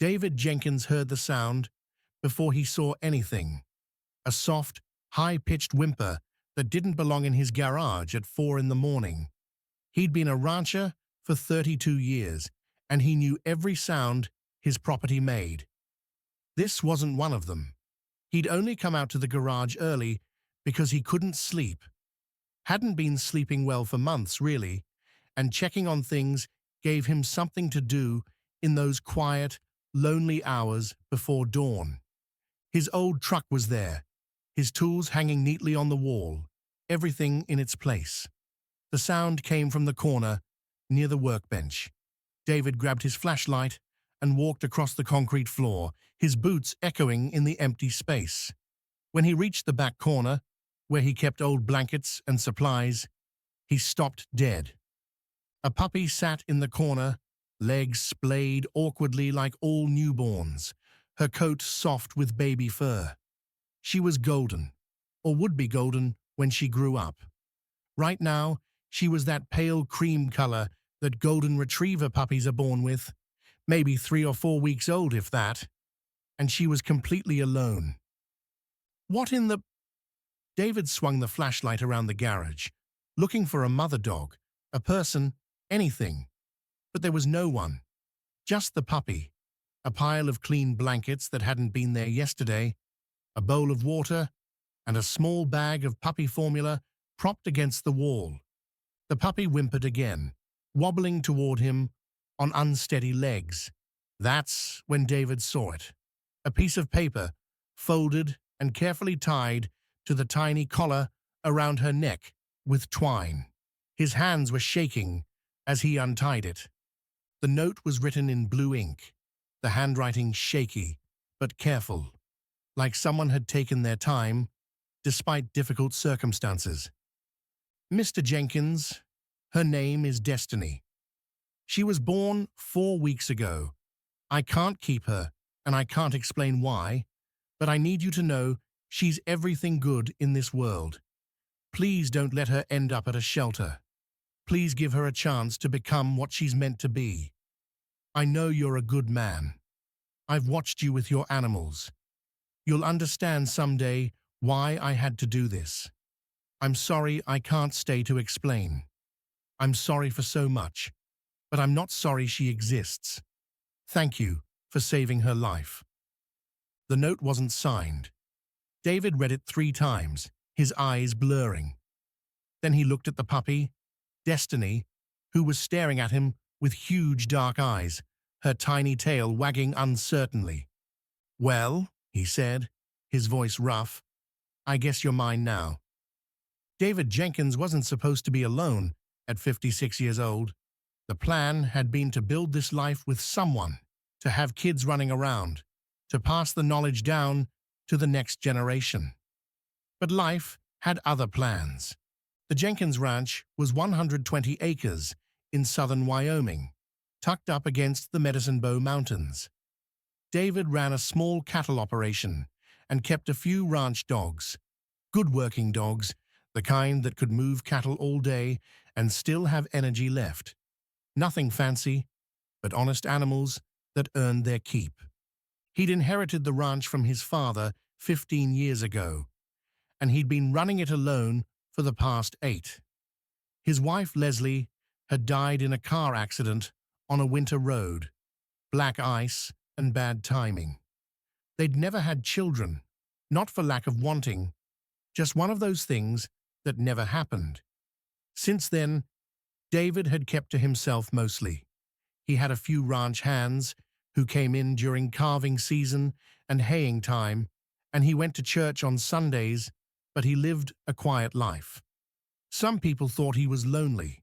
David Jenkins heard the sound before he saw anything, a soft, high-pitched whimper that didn't belong in his garage at 4 in the morning. He'd been a rancher for 32 years, and he knew every sound his property made. This wasn't one of them. He'd only come out to the garage early because he couldn't sleep. Hadn't been sleeping well for months, really, and checking on things gave him something to do in those quiet, lonely hours before dawn. His old truck was there, his tools hanging neatly on the wall, everything in its place. The sound came from the corner near the workbench. David grabbed his flashlight and walked across the concrete floor, his boots echoing in the empty space. When he reached the back corner, where he kept old blankets and supplies, he stopped dead. A puppy sat in the corner, legs splayed awkwardly like all newborns, her coat soft with baby fur. She was golden, or would be golden when she grew up. Right now, she was that pale cream color that golden retriever puppies are born with, maybe 3 or 4 weeks old if that, and she was completely alone. What in the... David swung the flashlight around the garage, looking for a mother dog, a person, anything. But there was no one. Just the puppy, a pile of clean blankets that hadn't been there yesterday, a bowl of water, and a small bag of puppy formula propped against the wall. The puppy whimpered again, wobbling toward him on unsteady legs. That's when David saw it. A piece of paper, folded and carefully tied to the tiny collar around her neck with twine. His hands were shaking as he untied it. The note was written in blue ink, the handwriting shaky but careful, like someone had taken their time despite difficult circumstances. Mr. Jenkins, her name is Destiny. She was born 4 weeks ago. I can't keep her, and I can't explain why, but I need you to know she's everything good in this world. Please don't let her end up at a shelter. Please give her a chance to become what she's meant to be. I know you're a good man. I've watched you with your animals. You'll understand someday why I had to do this. I'm sorry I can't stay to explain. I'm sorry for so much, but I'm not sorry she exists. Thank you for saving her life. The note wasn't signed. David read it 3 times, his eyes blurring. Then he looked at the puppy, Destiny, who was staring at him with huge dark eyes, her tiny tail wagging uncertainly. "Well," he said, his voice rough, "I guess you're mine now." David Jenkins wasn't supposed to be alone at 56 years old. The plan had been to build this life with someone, to have kids running around, to pass the knowledge down to the next generation. But life had other plans. The Jenkins Ranch was 120 acres in southern Wyoming, tucked up against the Medicine Bow Mountains. David ran a small cattle operation and kept a few ranch dogs, good working dogs, the kind that could move cattle all day and still have energy left. Nothing fancy, but honest animals that earned their keep. He'd inherited the ranch from his father 15 years ago, and he'd been running it alone for the past 8. His wife, Leslie, had died in a car accident on a winter road, black ice and bad timing. They'd never had children, not for lack of wanting, just one of those things that never happened. Since then, David had kept to himself mostly. He had a few ranch hands who came in during calving season and haying time, and he went to church on Sundays, but he lived a quiet life. Some people thought he was lonely.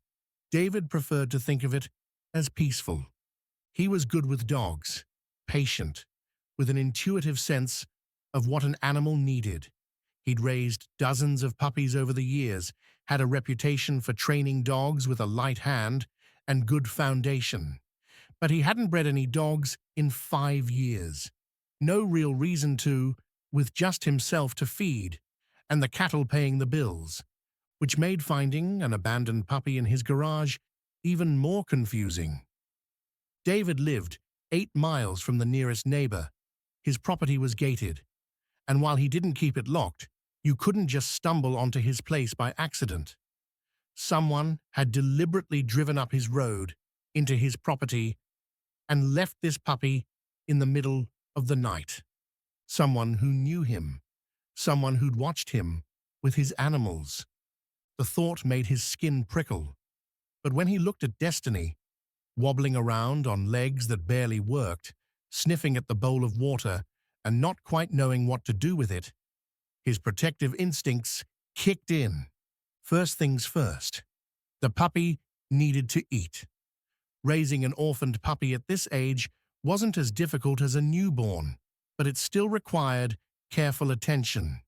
David preferred to think of it as peaceful. He was good with dogs, patient, with an intuitive sense of what an animal needed. He'd raised dozens of puppies over the years, had a reputation for training dogs with a light hand and good foundation. But he hadn't bred any dogs in 5 years. No real reason to, with just himself to feed, and the cattle paying the bills, which made finding an abandoned puppy in his garage even more confusing. David lived 8 miles from the nearest neighbor. His property was gated, and while he didn't keep it locked, you couldn't just stumble onto his place by accident. Someone had deliberately driven up his road into his property and left this puppy in the middle of the night. Someone who knew him, someone who'd watched him with his animals. The thought made his skin prickle. But when he looked at Destiny, wobbling around on legs that barely worked, sniffing at the bowl of water and not quite knowing what to do with it, his protective instincts kicked in. First things first, the puppy needed to eat. Raising an orphaned puppy at this age wasn't as difficult as a newborn, but it still required careful attention.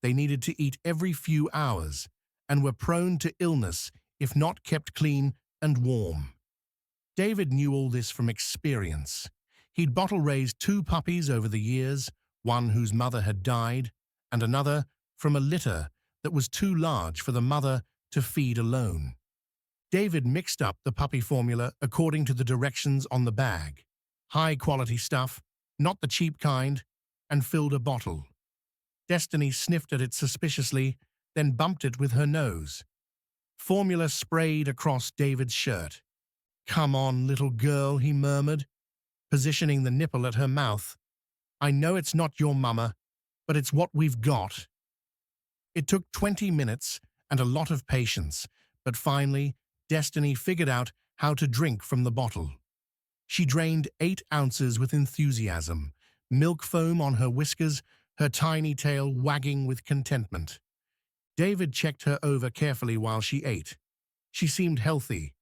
They needed to eat every few hours and were prone to illness if not kept clean and warm. David knew all this from experience. He'd bottle-raised 2 puppies over the years, one whose mother had died, and another from a litter that was too large for the mother to feed alone. David mixed up the puppy formula according to the directions on the bag. High-quality stuff, not the cheap kind, and filled a bottle. Destiny sniffed at it suspiciously, then bumped it with her nose. Formula sprayed across David's shirt. "Come on, little girl," he murmured, positioning the nipple at her mouth. "I know it's not your mama, but it's what we've got." It took 20 minutes and a lot of patience, but finally, Destiny figured out how to drink from the bottle. She drained 8 ounces with enthusiasm, milk foam on her whiskers, her tiny tail wagging with contentment. David checked her over carefully while she ate. She seemed healthy.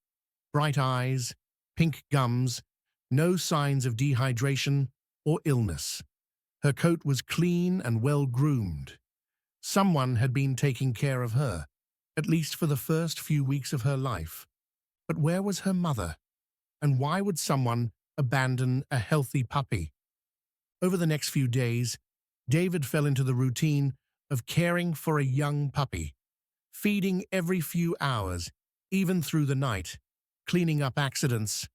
Bright eyes, pink gums, no signs of dehydration or illness. Her coat was clean and well-groomed. Someone had been taking care of her, at least for the first few weeks of her life. But where was her mother? And why would someone abandon a healthy puppy? Over the next few days, David fell into the routine of caring for a young puppy, feeding every few hours, even through the night, cleaning up accidents,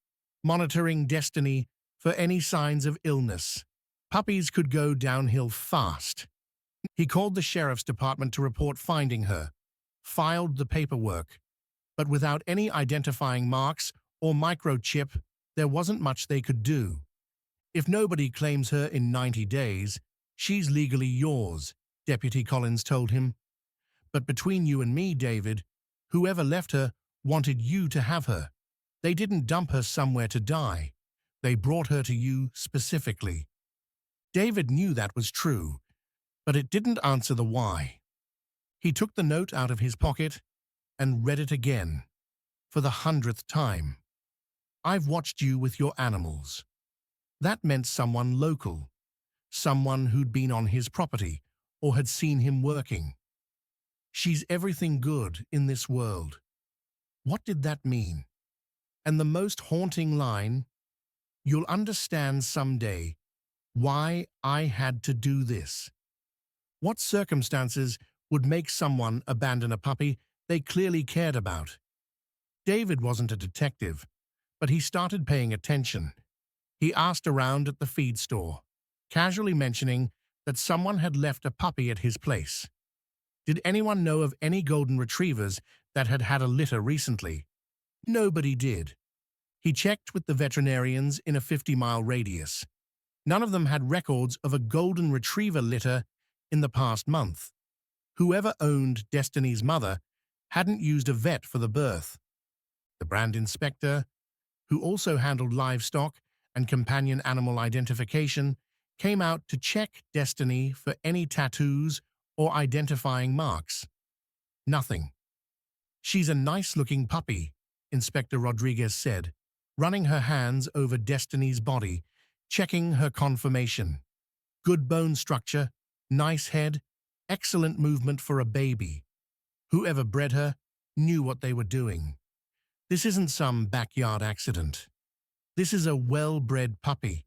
monitoring Destiny for any signs of illness. Puppies could go downhill fast. He called the sheriff's department to report finding her, filed the paperwork, but without any identifying marks or microchip, there wasn't much they could do. "If nobody claims her in 90 days, she's legally yours," Deputy Collins told him. "But between you and me, David, whoever left her wanted you to have her. They didn't dump her somewhere to die. They brought her to you specifically." David knew that was true, but it didn't answer the why. He took the note out of his pocket and read it again, for the 100th time. "I've watched you with your animals." That meant someone local, someone who'd been on his property or had seen him working. "She's everything good in this world." What did that mean? And the most haunting line, "You'll understand someday why I had to do this." What circumstances would make someone abandon a puppy they clearly cared about? David wasn't a detective, but he started paying attention. He asked around at the feed store, casually mentioning that someone had left a puppy at his place. Did anyone know of any golden retrievers that had had a litter recently? Nobody did. He checked with the veterinarians in a 50-mile radius. None of them had records of a golden retriever litter in the past month. Whoever owned Destiny's mother hadn't used a vet for the birth. The brand inspector, who also handled livestock and companion animal identification, came out to check Destiny for any tattoos or identifying marks. Nothing. "She's a nice-looking puppy," Inspector Rodriguez said, running her hands over Destiny's body, checking her conformation. "Good bone structure, nice head, excellent movement for a baby. Whoever bred her knew what they were doing. This isn't some backyard accident. This is a well-bred puppy."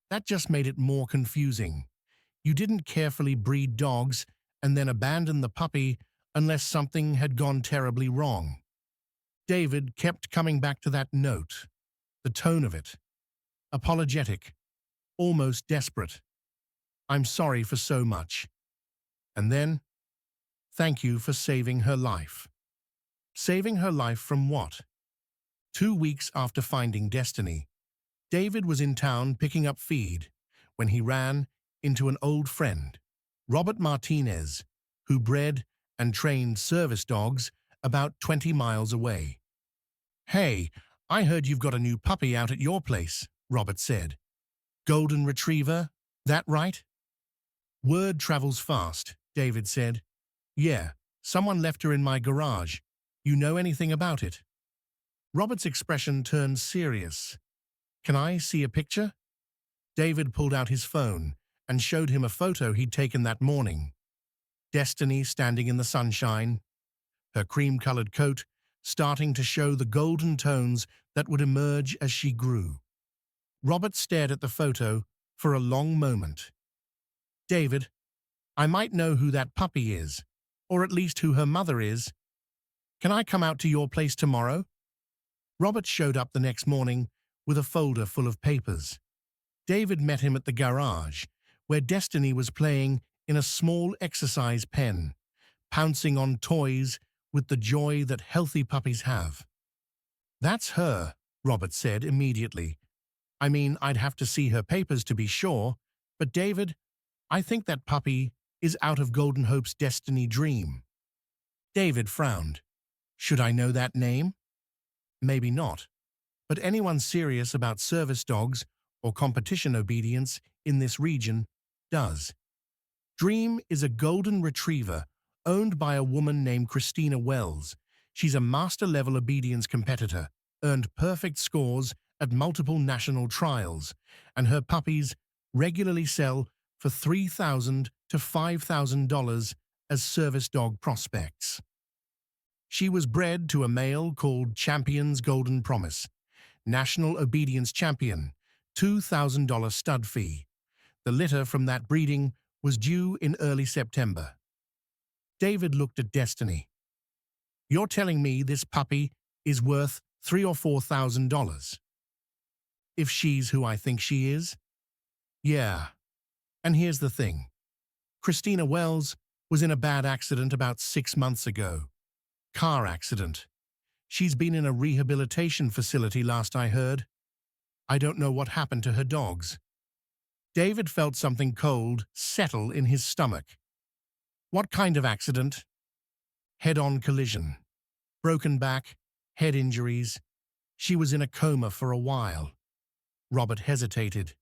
That just made it more confusing. You didn't carefully breed dogs and then abandon the puppy unless something had gone terribly wrong. David kept coming back to that note, the tone of it. apologetic, almost desperate. I'm sorry for so much. And then, thank you for saving her life. Saving her life from what? 2 weeks after finding Destiny, David was in town picking up feed when he ran into an old friend, Robert Martinez, who bred and trained service dogs about 20 miles away. "Hey, I heard you've got a new puppy out at your place," Robert said. "Golden Retriever, that right?" "Word travels fast," David said. "Yeah, someone left her in my garage. You know anything about it?" Robert's expression turned serious. "Can I see a picture?" David pulled out his phone and showed him a photo he'd taken that morning. Destiny standing in the sunshine, her cream-colored coat starting to show the golden tones that would emerge as she grew. Robert stared at the photo for a long moment. "David, I might know who that puppy is, or at least who her mother is. Can I come out to your place tomorrow?" Robert showed up the next morning with a folder full of papers. David met him at the garage, where Destiny was playing in a small exercise pen, pouncing on toys with the joy that healthy puppies have. "That's her," Robert said immediately. "I mean, I'd have to see her papers to be sure, but David, I think that puppy is out of Golden Hope's Destiny dream." David frowned. "Should I know that name?" "Maybe not, but anyone serious about service dogs or competition obedience in this region does. Dream is a golden retriever owned by a woman named Christina Wells. She's a master-level obedience competitor, earned perfect scores at multiple national trials, and her puppies regularly sell for $3,000 to $5,000 as service dog prospects. She was bred to a male called Champion's Golden Promise, National Obedience Champion, $2,000 stud fee. The litter from that breeding was due in early September." David looked at Destiny. "You're telling me this puppy is worth $3,000 or $4,000? If she's who I think she is?" "Yeah. And here's the thing. Christina Wells was in a bad accident about 6 months ago. Car accident. She's been in a rehabilitation facility last I heard. I don't know what happened to her dogs." David felt something cold settle in his stomach. "What kind of accident?" "Head-on collision. Broken back, head injuries. She was in a coma for a while." Robert hesitated.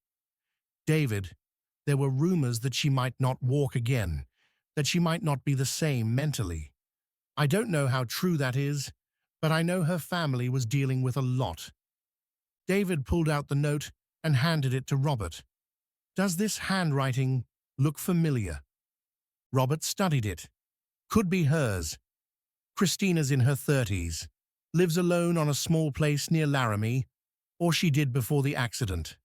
"David, there were rumors that she might not walk again, that she might not be the same mentally. I don't know how true that is, but I know her family was dealing with a lot." David pulled out the note and handed it to Robert. "Does this handwriting look familiar?" Robert studied it. "Could be hers. Christina's in her 30s, lives alone on a small place near Laramie, or she did before the accident.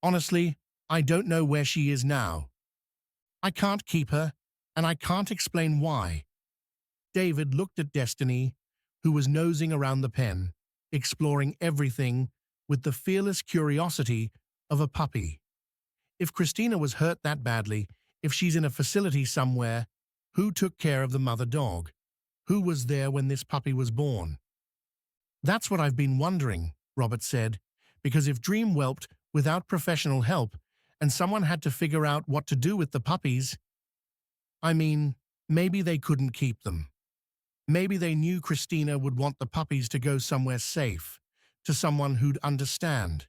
Honestly, I don't know where she is now. I can't keep her, and I can't explain why." David looked at Destiny, who was nosing around the pen, exploring everything with the fearless curiosity of a puppy. If Christina was hurt that badly, if she's in a facility somewhere, who took care of the mother dog? Who was there when this puppy was born? "That's what I've been wondering," Robert said, "because if Dream whelped without professional help and someone had to figure out what to do with the puppies, I mean, maybe they couldn't keep them. Maybe they knew Christina would want the puppies to go somewhere safe, to someone who'd understand.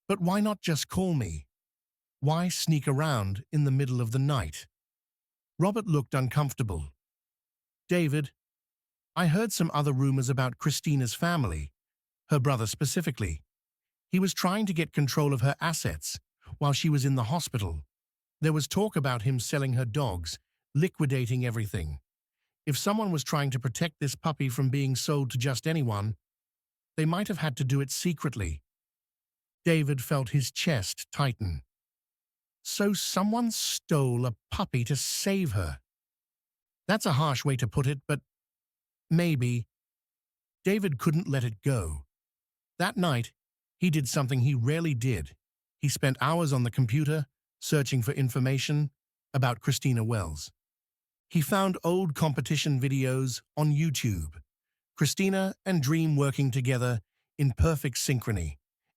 But why not just call me? Why sneak around in the middle of the night?" Robert looked uncomfortable. "David, I heard some other rumors about Christina's family, her brother specifically. He was trying to get control of her assets while she was in the hospital. There was talk about him selling her dogs, liquidating everything. If someone was trying to protect this puppy from being sold to just anyone, they might have had to do it secretly." David felt his chest tighten. "So someone stole a puppy to save her. That's a harsh way to put it, but maybe." David couldn't let it go. That night, He did something he rarely did. He spent hours on the computer searching for information about Christina Wells. He found old competition videos on YouTube. Christina and Dream working together in perfect synchrony,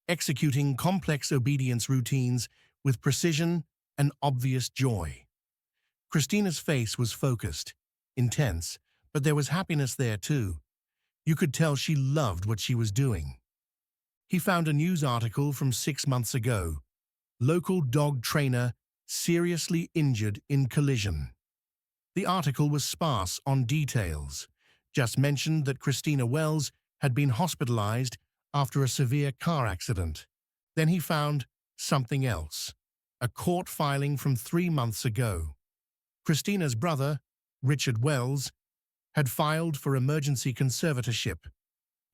executing complex obedience routines with precision and obvious joy. Christina's face was focused, intense, but there was happiness there too. You could tell she loved what she was doing. He found a news article from 6 months ago. Local dog trainer seriously injured in collision. The article was sparse on details, just mentioned that Christina Wells had been hospitalized after a severe car accident. Then he found something else, a court filing from 3 months ago. Christina's brother, Richard Wells, had filed for emergency conservatorship,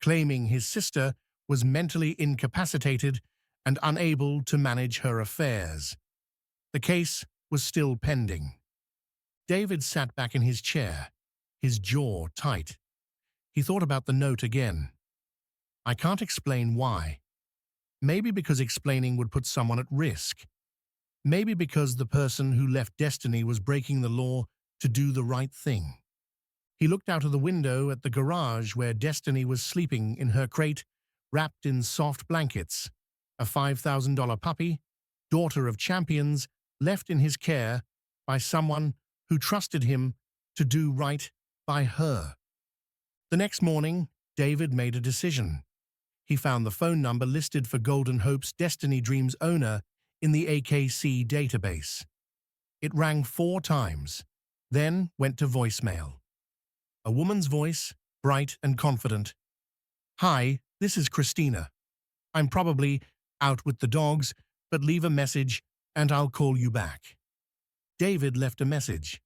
claiming his sister was mentally incapacitated and unable to manage her affairs. The case was still pending. David sat back in his chair, his jaw tight. He thought about the note again. I can't explain why. Maybe because explaining would put someone at risk. Maybe because the person who left Destiny was breaking the law to do the right thing. He looked out of the window at the garage where Destiny was sleeping in her crate, wrapped in soft blankets. A $5,000 puppy, daughter of champions, left in his care by someone who trusted him to do right by her. The next morning, David made a decision. He found the phone number listed for Golden Hope's Destiny Dreams owner in the AKC database. It rang 4 times, then went to voicemail. A woman's voice, bright and confident. Hi, this is Christina. I'm probably out with the dogs, but leave a message and I'll call you back. David left a message.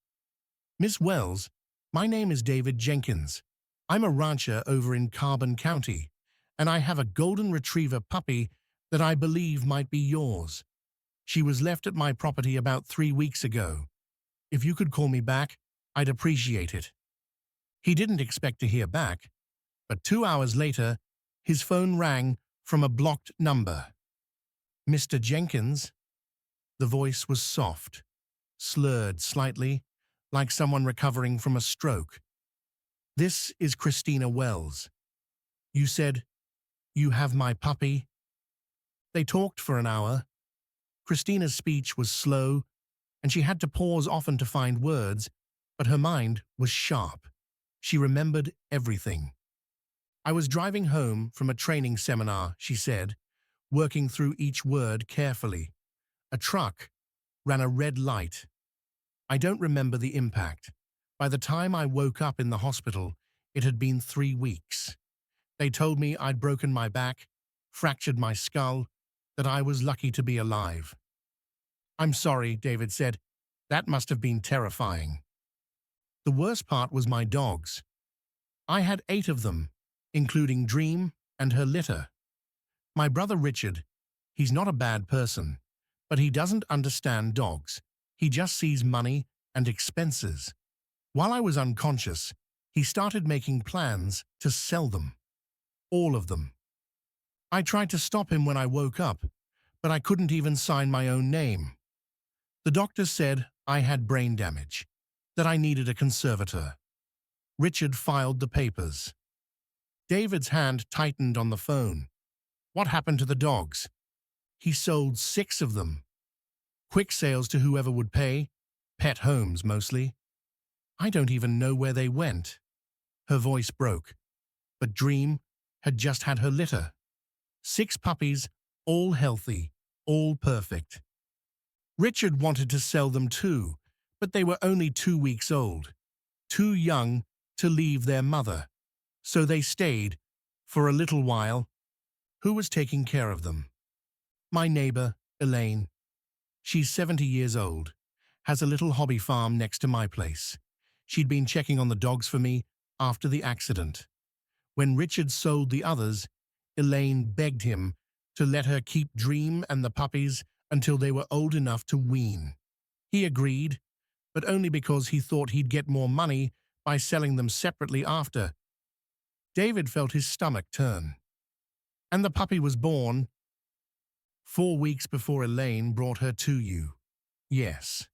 Miss Wells, my name is David Jenkins. I'm a rancher over in Carbon County, and I have a golden retriever puppy that I believe might be yours. She was left at my property about 3 weeks ago. If you could call me back, I'd appreciate it. He didn't expect to hear back, but 2 hours later, his phone rang from a blocked number. Mr. Jenkins? The voice was soft, slurred slightly, like someone recovering from a stroke. This is Christina Wells. You said, you have my puppy? They talked for an hour. Christina's speech was slow, and she had to pause often to find words, but her mind was sharp. She remembered everything. I was driving home from a training seminar, she said, working through each word carefully. A truck ran a red light. I don't remember the impact. By the time I woke up in the hospital, it had been 3 weeks. They told me I'd broken my back, fractured my skull, that I was lucky to be alive. I'm sorry, David said. That must have been terrifying. The worst part was my dogs. I had 8 of them, including Dream and her litter. My brother Richard, he's not a bad person, but he doesn't understand dogs. He just sees money and expenses. While I was unconscious, he started making plans to sell them. All of them. I tried to stop him when I woke up, but I couldn't even sign my own name. The doctor said I had brain damage, that I needed a conservator. Richard filed the papers. David's hand tightened on the phone. What happened to the dogs? He sold 6 of them. Quick sales to whoever would pay, pet homes mostly. I don't even know where they went. Her voice broke. But Dream had just had her litter. 6 puppies, all healthy, all perfect. Richard wanted to sell them too, but they were only 2 weeks old, too young to leave their mother. So they stayed for a little while. Who was taking care of them? My neighbor, Elaine. She's 70 years old, has a little hobby farm next to my place. She'd been checking on the dogs for me after the accident. When Richard sold the others, Elaine begged him to let her keep Dream and the puppies until they were old enough to wean. He agreed, but only because he thought he'd get more money by selling them separately after. David felt his stomach turn. And the puppy was born 4 weeks before Elaine brought her to you. Yes.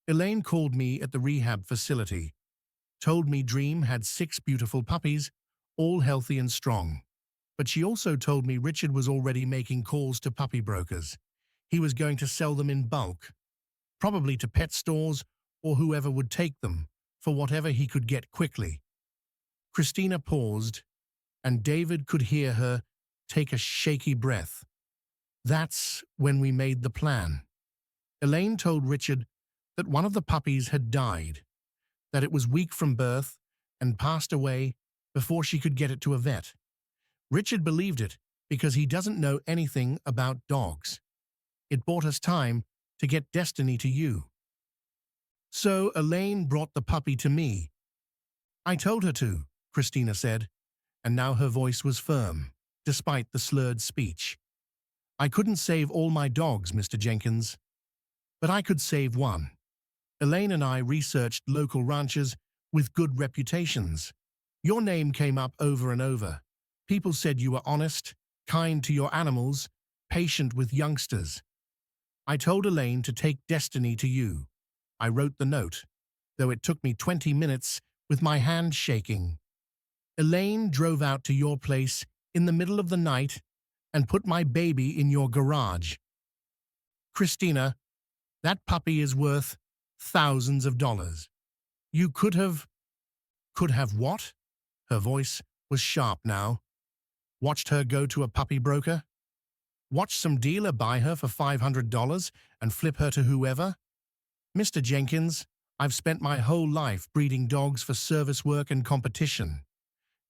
Elaine called me at the rehab facility, told me Dream had 6 beautiful puppies, all healthy and strong. But she also told me Richard was already making calls to puppy brokers. He was going to sell them in bulk, probably to pet stores or whoever would take them, for whatever he could get quickly. Christina paused, and David could hear her take a shaky breath. That's when we made the plan. Elaine told Richard that one of the puppies had died, that it was weak from birth and passed away before she could get it to a vet. Richard believed it because he doesn't know anything about dogs. It bought us time to get Destiny to you. So Elaine brought the puppy to me. I told her to, Christina said, and now her voice was firm, despite the slurred speech. I couldn't save all my dogs, Mr. Jenkins, but I could save one. Elaine and I researched local ranchers with good reputations. Your name came up over and over. People said you were honest, kind to your animals, patient with youngsters. I told Elaine to take Destiny to you. I wrote the note, though it took me 20 minutes with my hand shaking. Elaine drove out to your place in the middle of the night and put my baby in your garage. Christina, that puppy is worth thousands of dollars. You could have what? Her voice was sharp now. Watched her go to a puppy broker? Watched some dealer buy her for $500 and flip her to whoever? Mr. Jenkins, I've spent my whole life breeding dogs for service work and competition.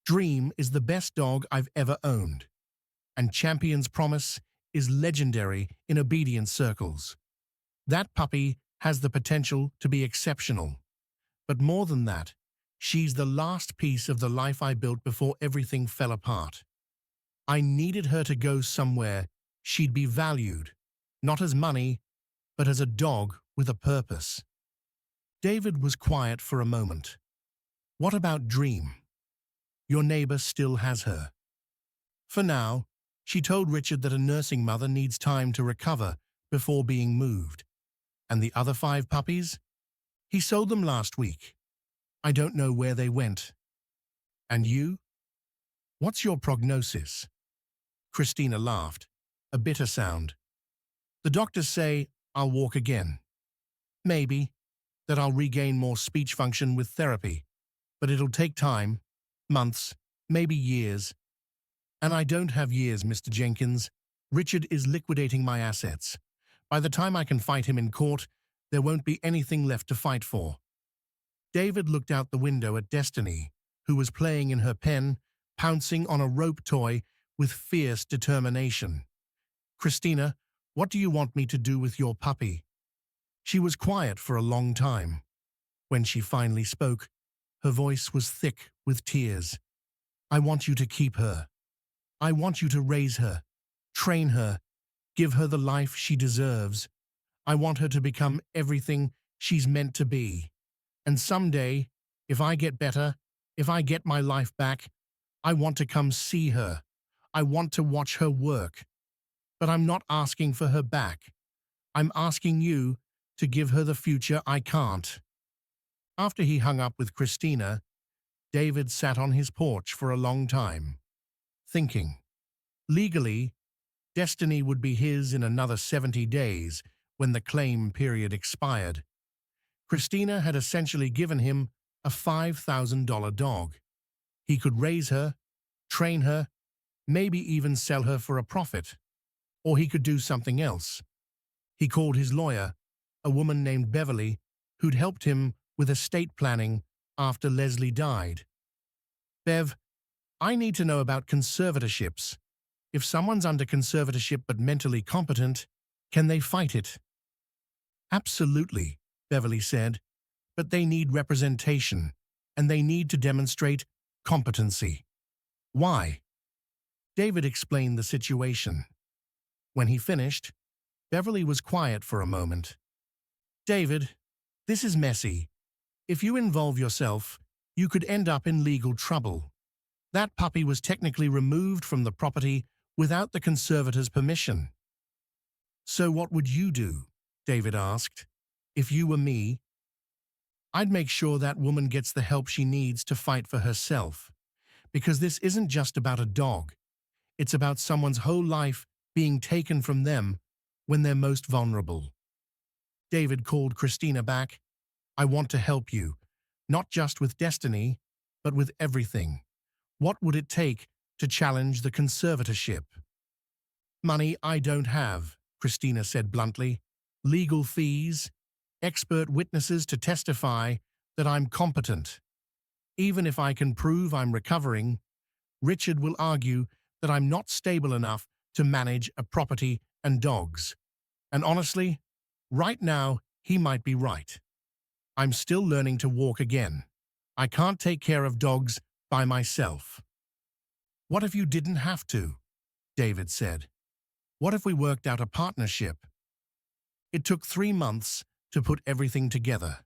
Dream is the best dog I've ever owned, and Champion's Promise is legendary in obedience circles. That puppy has the potential to be exceptional. But more than that, she's the last piece of the life I built before everything fell apart. I needed her to go somewhere she'd be valued, not as money, but as a dog with a purpose. David was quiet for a moment. What about Dream? Your neighbor still has her. For now, she told Richard that a nursing mother needs time to recover before being moved. And the other 5 puppies? He sold them last week. I don't know where they went. And you? What's your prognosis? Christina laughed, a bitter sound. The doctors say I'll walk again. Maybe, that I'll regain more speech function with therapy, but it'll take time, months, maybe years. And I don't have years, Mr. Jenkins. Richard is liquidating my assets. By the time I can fight him in court, there won't be anything left to fight for. David looked out the window at Destiny, who was playing in her pen, pouncing on a rope toy with fierce determination. Christina, what do you want me to do with your puppy? She was quiet for a long time. When she finally spoke, her voice was thick with tears. I want you to keep her. I want you to raise her, train her, give her the life she deserves. I want her to become everything she's meant to be. And someday, if I get better, if I get my life back, I want to come see her. I want to watch her work. But I'm not asking for her back. I'm asking you to give her the future I can't. After he hung up with Christina, David sat on his porch for a long time, thinking. Legally, Destiny would be his in another 70 days when the claim period expired. Christina had essentially given him a $5,000 dog. He could raise her, train her, maybe even sell her for a profit. Or he could do something else. He called his lawyer, a woman named Beverly, who'd helped him with estate planning after Leslie died. Bev, I need to know about conservatorships. If someone's under conservatorship but mentally competent, can they fight it? Absolutely, Beverly said, but they need representation, and they need to demonstrate competency. Why? David explained the situation. When he finished, Beverly was quiet for a moment. David, this is messy. If you involve yourself, you could end up in legal trouble. That puppy was technically removed from the property without the conservator's permission. So what would you do? David asked. If you were me, I'd make sure that woman gets the help she needs to fight for herself. Because this isn't just about a dog. It's about someone's whole life being taken from them when they're most vulnerable. David called Christina back. I want to help you, not just with Destiny, but with everything. What would it take to challenge the conservatorship? Money I don't have, Christina said bluntly. Legal fees, expert witnesses to testify that I'm competent. Even if I can prove I'm recovering, Richard will argue that I'm not stable enough to manage a property and dogs. And honestly, right now, he might be right. I'm still learning to walk again. I can't take care of dogs by myself. What if you didn't have to? David said. What if we worked out a partnership? It took 3 months to put everything together.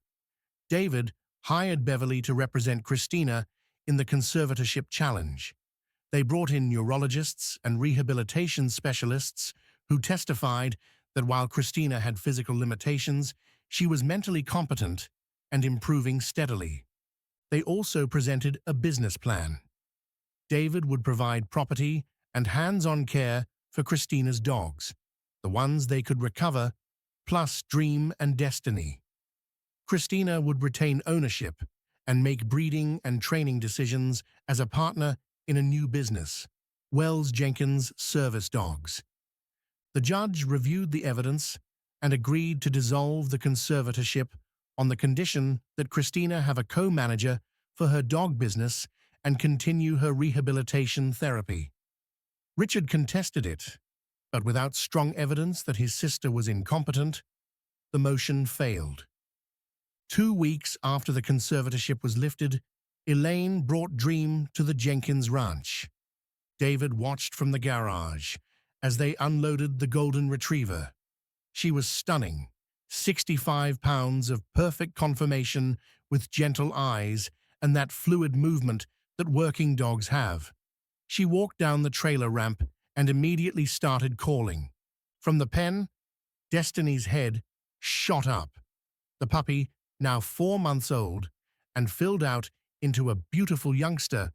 David hired Beverly to represent Christina in the conservatorship challenge. They brought in neurologists and rehabilitation specialists who testified that while Christina had physical limitations, she was mentally competent and improving steadily. They also presented a business plan. David would provide property and hands-on care for Christina's dogs, the ones they could recover, plus Dream and Destiny. Christina would retain ownership and make breeding and training decisions as a partner in a new business, Wells Jenkins Service Dogs. The judge reviewed the evidence and agreed to dissolve the conservatorship on the condition that Christina have a co-manager for her dog business and continue her rehabilitation therapy. Richard contested it, but without strong evidence that his sister was incompetent, the motion failed. 2 weeks after the conservatorship was lifted, Elaine brought Dream to the Jenkins ranch. David watched from the garage as they unloaded the golden retriever. She was stunning, 65 pounds of perfect conformation with gentle eyes and that fluid movement that working dogs have. She walked down the trailer ramp and immediately started calling. From the pen, Destiny's head shot up. The puppy, now 4 months old and filled out into a beautiful youngster,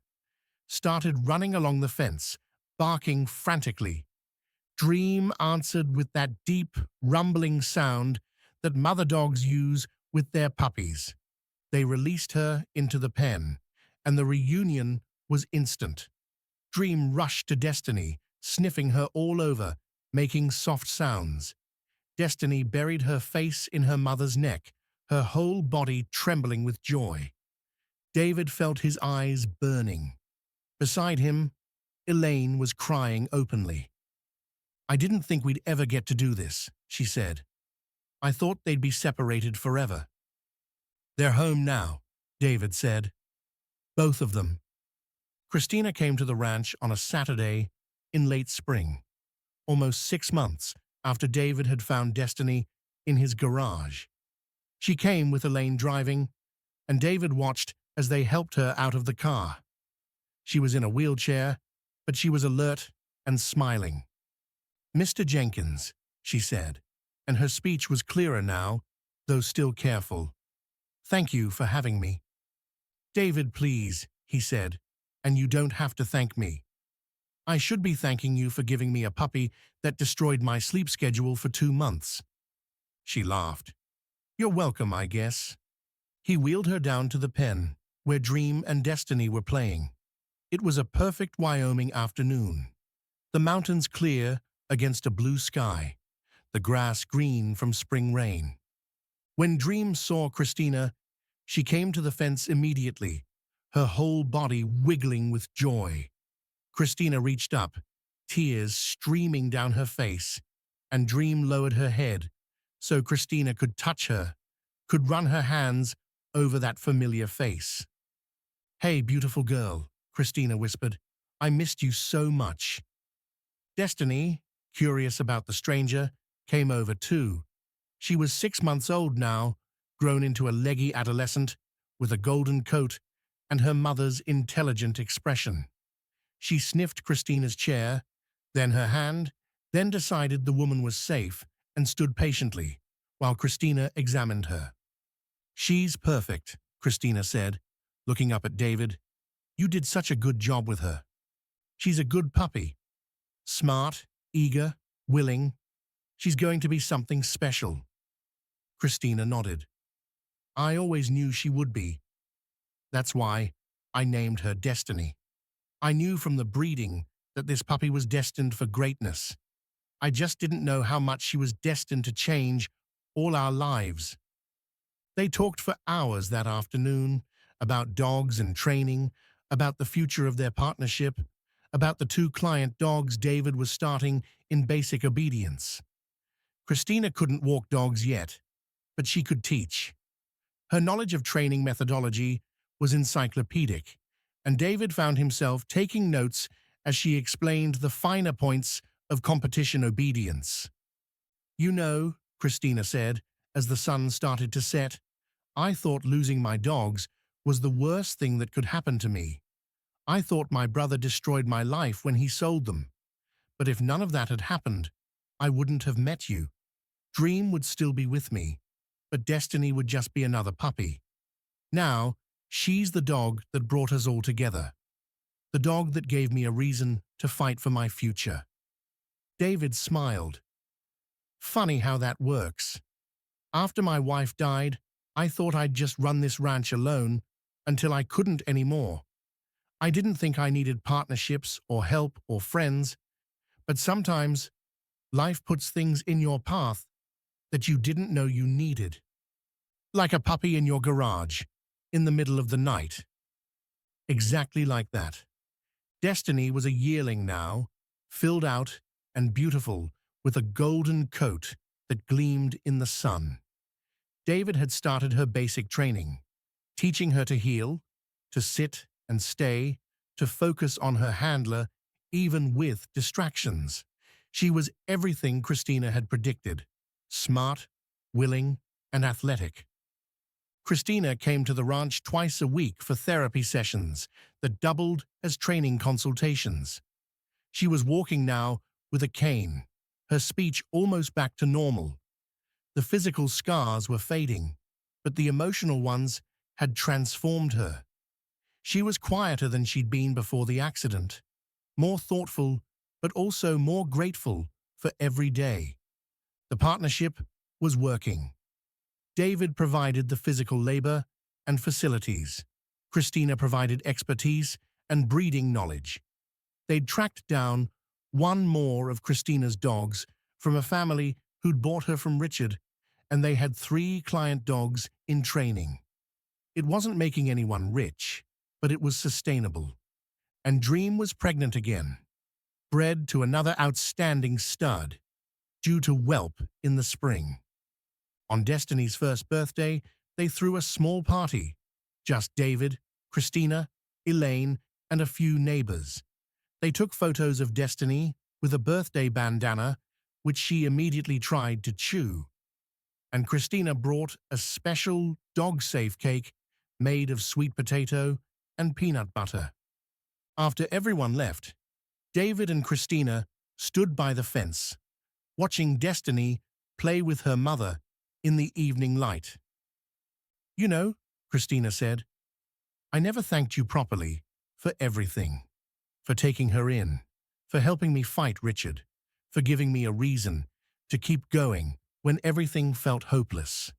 started running along the fence, barking frantically. Dream answered with that deep, rumbling sound that mother dogs use with their puppies. They released her into the pen, and the reunion was instant. Dream rushed to Destiny, sniffing her all over, making soft sounds. Destiny buried her face in her mother's neck, her whole body trembling with joy. David felt his eyes burning. Beside him, Elaine was crying openly. I didn't think we'd ever get to do this, she said. I thought they'd be separated forever. They're home now, David said. Both of them. Christina came to the ranch on a Saturday in late spring, almost 6 months after David had found Destiny in his garage. She came with Elaine driving, and David watched as they helped her out of the car. She was in a wheelchair, but she was alert and smiling. Mr. Jenkins, she said, and her speech was clearer now, though still careful. Thank you for having me. David, please, he said, and you don't have to thank me. I should be thanking you for giving me a puppy that destroyed my sleep schedule for 2 months. She laughed. You're welcome, I guess. He wheeled her down to the pen, where Dream and Destiny were playing. It was a perfect Wyoming afternoon. The mountains clear against a blue sky, the grass green from spring rain. When Dream saw Christina, she came to the fence immediately, her whole body wiggling with joy. Christina reached up, tears streaming down her face, and Dream lowered her head so Christina could touch her, could run her hands over that familiar face. Hey, beautiful girl, Christina whispered. I missed you so much. Destiny, curious about the stranger, came over too. She was 6 months old now, grown into a leggy adolescent with a golden coat and her mother's intelligent expression. She sniffed Christina's chair, then her hand, then decided the woman was safe and stood patiently while Christina examined her. "She's perfect," Christina said, looking up at David. "You did such a good job with her. She's a good puppy. Smart, eager, willing. She's going to be something special." Christina nodded. "I always knew she would be. That's why I named her Destiny. I knew from the breeding that this puppy was destined for greatness. I just didn't know how much she was destined to change all our lives." They talked for hours that afternoon about dogs and training, about the future of their partnership, about the 2 client dogs David was starting in basic obedience. Christina couldn't walk dogs yet, but she could teach. Her knowledge of training methodology was encyclopedic, and David found himself taking notes as she explained the finer points of competition obedience. "You know," Christina said, as the sun started to set, "I thought losing my dogs was the worst thing that could happen to me. I thought my brother destroyed my life when he sold them. But if none of that had happened, I wouldn't have met you. Dream would still be with me, but Destiny would just be another puppy. Now, she's the dog that brought us all together. The dog that gave me a reason to fight for my future." David smiled. "Funny how that works. After my wife died, I thought I'd just run this ranch alone until I couldn't anymore. I didn't think I needed partnerships or help or friends, but sometimes life puts things in your path that you didn't know you needed. Like a puppy in your garage, in the middle of the night." Exactly like that. Destiny was a yearling now, filled out and beautiful, with a golden coat that gleamed in the sun. David had started her basic training, teaching her to heel, to sit and stay, to focus on her handler, even with distractions. She was everything Christina had predicted: smart, willing, and athletic. Christina came to the ranch twice a week for therapy sessions that doubled as training consultations. She was walking now with a cane, her speech almost back to normal. The physical scars were fading, but the emotional ones had transformed her. She was quieter than she'd been before the accident, more thoughtful, but also more grateful for every day. The partnership was working. David provided the physical labor and facilities. Christina provided expertise and breeding knowledge. They'd tracked down one more of Christina's dogs from a family who'd bought her from Richard, and they had 3 client dogs in training. It wasn't making anyone rich, but it was sustainable. And Dream was pregnant again, bred to another outstanding stud, due to whelp in the spring. On Destiny's first birthday, they threw a small party. Just David, Christina, Elaine, and a few neighbors. They took photos of Destiny with a birthday bandana, which she immediately tried to chew. And Christina brought a special dog-safe cake made of sweet potato and peanut butter. After everyone left, David and Christina stood by the fence, watching Destiny play with her mother in the evening light. "You know," Christina said, "I never thanked you properly for everything. For taking her in, for helping me fight Richard, for giving me a reason to keep going when everything felt hopeless."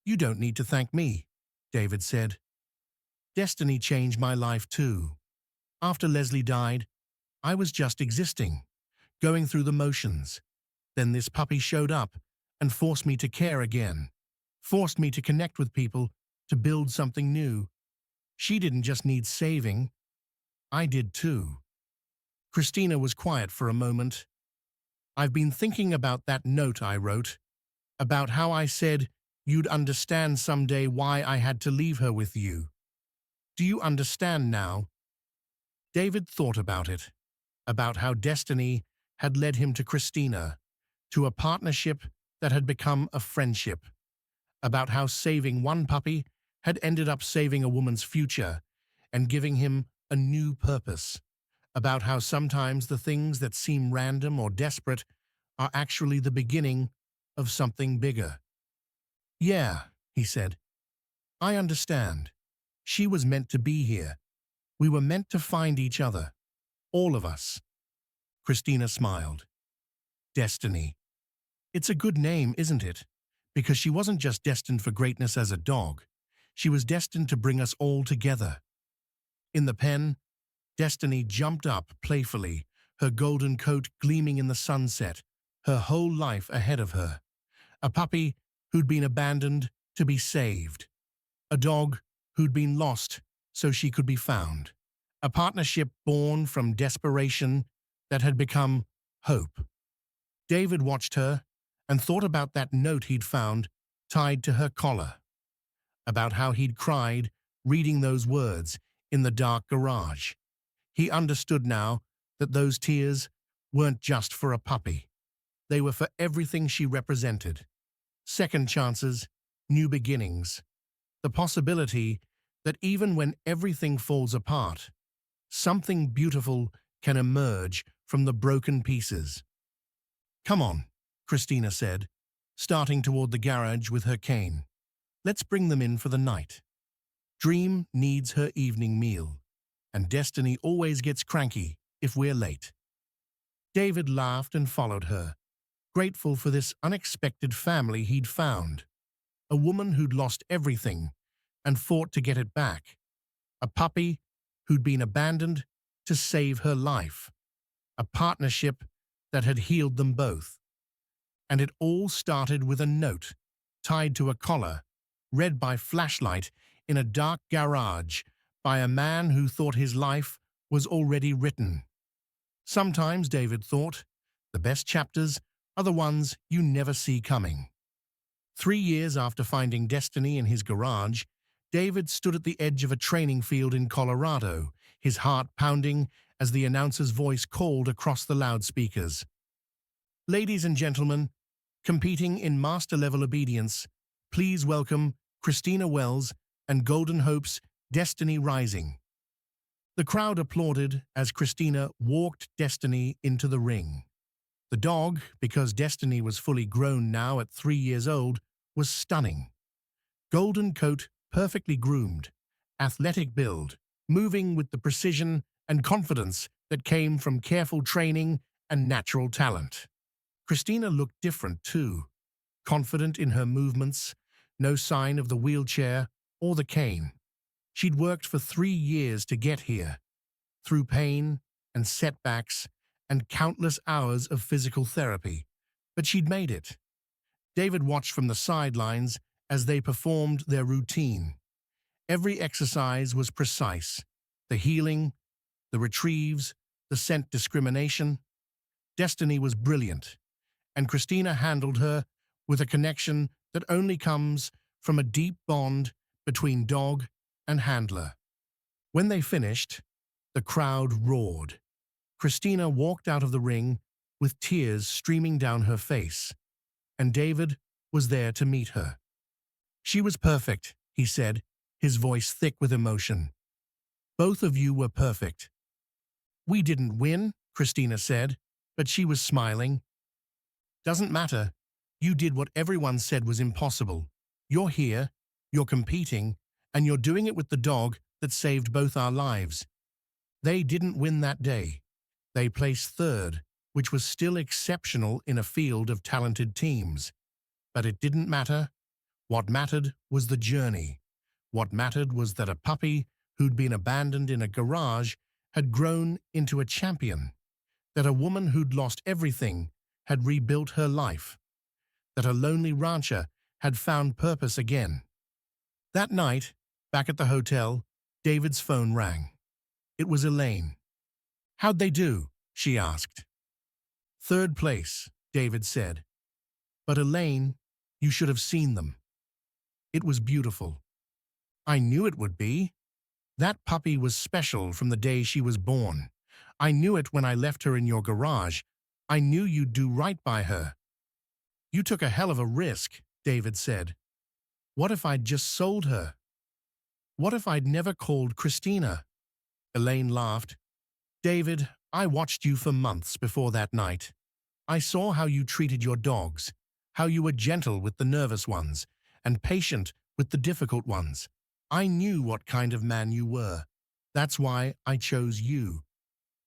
"You don't need to thank me," David said. "Destiny changed my life too. After Leslie died, I was just existing, going through the motions. Then this puppy showed up and forced me to care again, forced me to connect with people, to build something new. She didn't just need saving, I did too." Christina was quiet for a moment. "I've been thinking about that note I wrote, about how I said you'd understand someday why I had to leave her with you. Do you understand now?" David thought about it, about how Destiny had led him to Christina, to a partnership that had become a friendship, about how saving one puppy had ended up saving a woman's future and giving him a new purpose, about how sometimes the things that seem random or desperate are actually the beginning of something bigger. Yeah, he said. I understand. She was meant to be here. We were meant to find each other. All of us. Christina smiled. Destiny. It's a good name, isn't it? Because she wasn't just destined for greatness as a dog. She was destined to bring us all together. In the pen, Destiny jumped up playfully, her golden coat gleaming in the sunset, her whole life ahead of her. A puppy who'd been abandoned to be saved. A dog who'd been lost so she could be found. A partnership born from desperation that had become hope. David watched her and thought about that note he'd found tied to her collar, about how he'd cried reading those words in the dark garage. He understood now that those tears weren't just for a puppy. They were for everything she represented. Second chances, new beginnings. The possibility that even when everything falls apart, something beautiful can emerge from the broken pieces. Come on, Christina said, starting toward the garage with her cane. Let's bring them in for the night. Dream needs her evening meal, and Destiny always gets cranky if we're late. David laughed and followed her, grateful for this unexpected family he'd found. A woman who'd lost everything and fought to get it back. A puppy who'd been abandoned to save her life. A partnership that had healed them both. And it all started with a note tied to a collar, read by flashlight in a dark garage by a man who thought his life was already written. Sometimes, David thought, the best chapters are the ones you never see coming. 3 years after finding Destiny in his garage, David stood at the edge of a training field in Colorado, his heart pounding as the announcer's voice called across the loudspeakers. Ladies and gentlemen, competing in master-level obedience, please welcome Christina Wells and Golden Hope's Destiny Rising. The crowd applauded as Christina walked Destiny into the ring. The dog, because Destiny was fully grown now at 3 years old, was stunning. Golden coat, perfectly groomed, athletic build, moving with the precision and confidence that came from careful training and natural talent. Christina looked different too, confident in her movements, no sign of the wheelchair or the cane. She'd worked for 3 years to get here, through pain and setbacks and countless hours of physical therapy, but she'd made it. David watched from the sidelines as they performed their routine. Every exercise was precise. The healing, the retrieves, the scent discrimination. Destiny was brilliant, and Christina handled her with a connection that only comes from a deep bond between dog and handler. When they finished, the crowd roared. Christina walked out of the ring with tears streaming down her face, and David was there to meet her. She was perfect, he said, his voice thick with emotion. Both of you were perfect. We didn't win, Christina said, but she was smiling. Doesn't matter. You did what everyone said was impossible. You're here, you're competing, and you're doing it with the dog that saved both our lives. They didn't win that day. They placed third, which was still exceptional in a field of talented teams. But it didn't matter. What mattered was the journey. What mattered was that a puppy who'd been abandoned in a garage had grown into a champion. That a woman who'd lost everything had rebuilt her life. That a lonely rancher had found purpose again. That night, back at the hotel, David's phone rang. It was Elaine. How'd they do? She asked. Third place, David said. But Elaine, you should have seen them. It was beautiful. I knew it would be. That puppy was special from the day she was born. I knew it when I left her in your garage. I knew you'd do right by her. You took a hell of a risk, David said. What if I'd just sold her? What if I'd never called Christina? Elaine laughed. David, I watched you for months before that night. I saw how you treated your dogs, how you were gentle with the nervous ones and patient with the difficult ones. I knew what kind of man you were. That's why I chose you.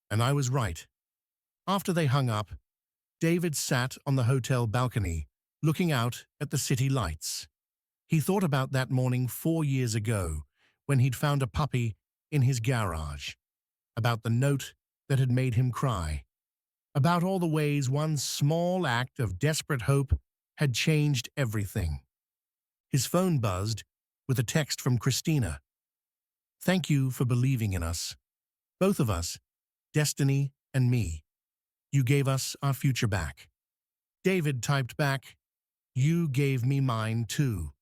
And I was right. After they hung up, David sat on the hotel balcony, looking out at the city lights. He thought about that morning 4 years ago, when he'd found a puppy in his garage, about the note that had made him cry, about all the ways one small act of desperate hope had changed everything. His phone buzzed with a text from Christina. "Thank you for believing in us. Both of us, Destiny and me. You gave us our future back." David typed back, "You gave me mine too."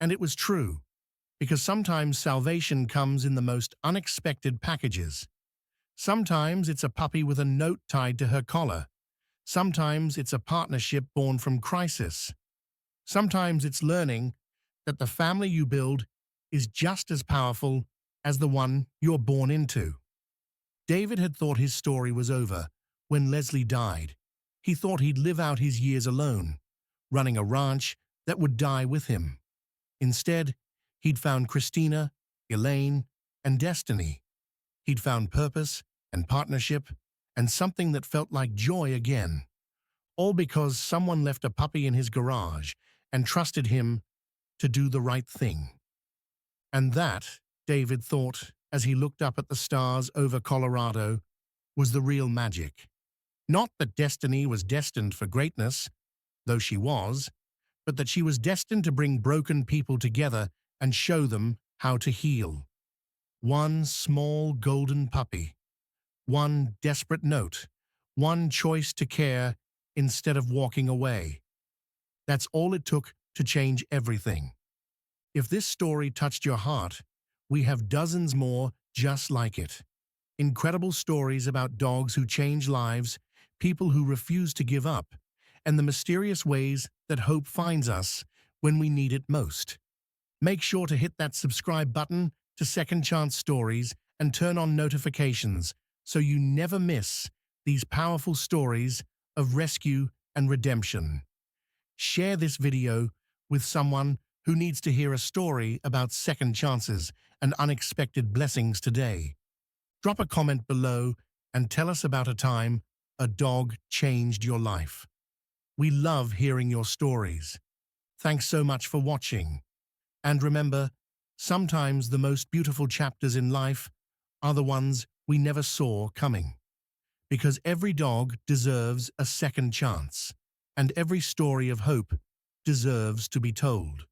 And it was true, because sometimes salvation comes in the most unexpected packages. Sometimes it's a puppy with a note tied to her collar. Sometimes it's a partnership born from crisis. Sometimes it's learning that the family you build is just as powerful as the one you're born into. David had thought his story was over when Leslie died. He thought he'd live out his years alone, running a ranch that would die with him. Instead, he'd found Christina, Elaine, and Destiny. He'd found purpose and partnership and something that felt like joy again. All because someone left a puppy in his garage and trusted him to do the right thing. And that, David thought, as he looked up at the stars over Colorado, was the real magic. Not that Destiny was destined for greatness, though she was, but that she was destined to bring broken people together and show them how to heal. One small golden puppy, one desperate note, one choice to care instead of walking away. That's all it took to change everything. If this story touched your heart, we have dozens more just like it. Incredible stories about dogs who change lives, people who refuse to give up, and the mysterious ways that hope finds us when we need it most. Make sure to hit that subscribe button to Second Chance Stories and turn on notifications so you never miss these powerful stories of rescue and redemption. Share this video with someone who needs to hear a story about second chances and unexpected blessings today. Drop a comment below and tell us about a time a dog changed your life. We love hearing your stories. Thanks so much for watching. And remember, sometimes the most beautiful chapters in life are the ones we never saw coming. Because every dog deserves a second chance, and every story of hope deserves to be told.